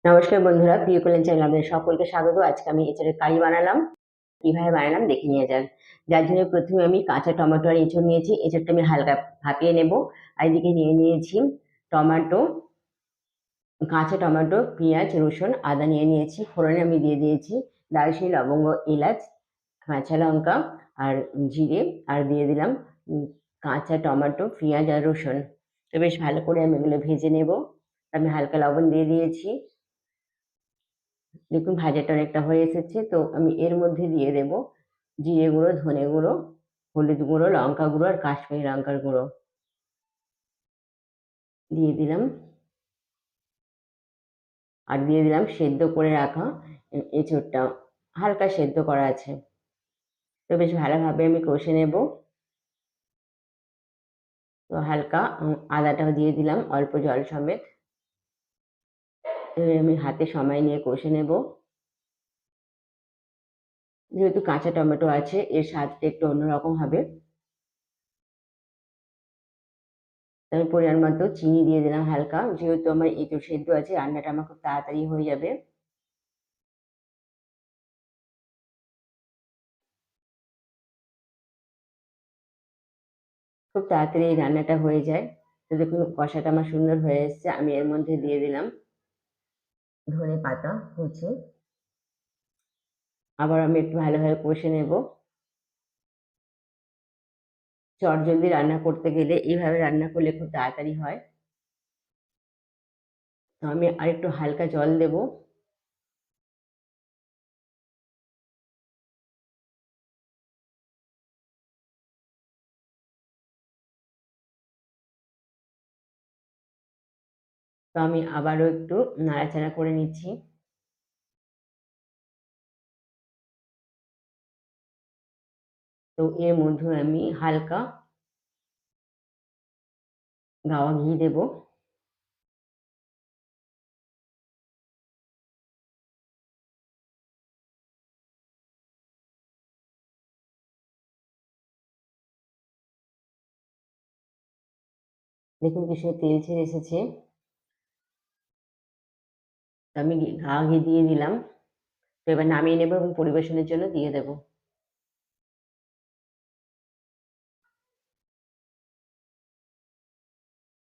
নমস্কার বন্ধুরা, প্রিয় কুলেন চ্যানেলে আপনাদের সকলকে স্বাগত। আজকে আমি এঁচড়ের কারি বানালাম। কিভাবে বানালাম দেখে নিয়ে যান। যার জন্য প্রথমে আমি কাঁচা টমেটো আর এঁচড় নিয়েছি। এঁচড়টা আমি হালকা ভাপিয়ে নেব। আর এদিকে নিয়ে নিয়েছি টমেটো, কাঁচা টমেটো, পেঁয়াজ, রসুন, আদা নিয়ে নিয়েছি। ফোড়নে আমি দিয়ে দিয়েছি দারুচিনি, লবঙ্গ, এলাচ, কাঁচা লঙ্কা আর জিরে, আর দিয়ে দিলাম কাঁচা টমেটো, পেঁয়াজ আর রসুন। তো বেশ ভালো করে আমি এগুলো ভেজে নেব। আমি হালকা লবণ দিয়ে দিয়েছি। দেখুন ভাজাটা অনেকটা হয়ে এসেছে, তো আমি এর মধ্যে দিয়ে দেব জিরে গুঁড়ো, ধনে গুঁড়ো, হলুদ গুঁড়ো, লঙ্কা গুঁড়ো আর কাশ্মীরি লঙ্কার গুঁড়ো দিয়ে দিলাম। আর দিয়ে দিলাম সেদ্ধ করে রাখা এঁচোড়টা, হালকা সেদ্ধ করা আছে। তো বেশ ভালোভাবে আমি কষে নেব। তো হালকা আদাটাও দিয়ে দিলাম অল্প জল সমেত। এবার আমি হাতে সময় নিয়ে কষে নেব। যেহেতু কাঁচা টমেটো আছে, এর স্বাদটা একটু অন্যরকম হবে। আমি পরিমাণ মতো চিনি দিয়ে দিলাম হালকা, যেহেতু আমার এঁচোড় সেদ্ধ আছে, রান্নাটা আমার খুব তাড়াতাড়ি হয়ে যাবে। খুব তাড়াতাড়ি এই রান্নাটা হয়ে যায়। তো দেখুন কষাটা আমার সুন্দর হয়ে এসছে। আমি এর মধ্যে দিয়ে দিলাম ধনে পাতা কুচি। আবার আমি একটু ভালোভাবে কষে নেব। চটজলদি রান্না করতে গেলে এইভাবে রান্না করলে খুব তাড়াতাড়ি হয়। তো আমি আরেকটু হালকা জল দেব। তো আমি আবারও একটু নাড়াচাড়া করে নিচ্ছি। তো এর মধ্যে আমি হালকা গাওয়া ঘি দেব। দেখুন কি সুন্দর তেল ছেড়ে এসেছে। তো আমি ঘি দিয়ে দিলাম। তো এবার নামিয়ে নেব এবং পরিবেশনের জন্য দিয়ে দেবো।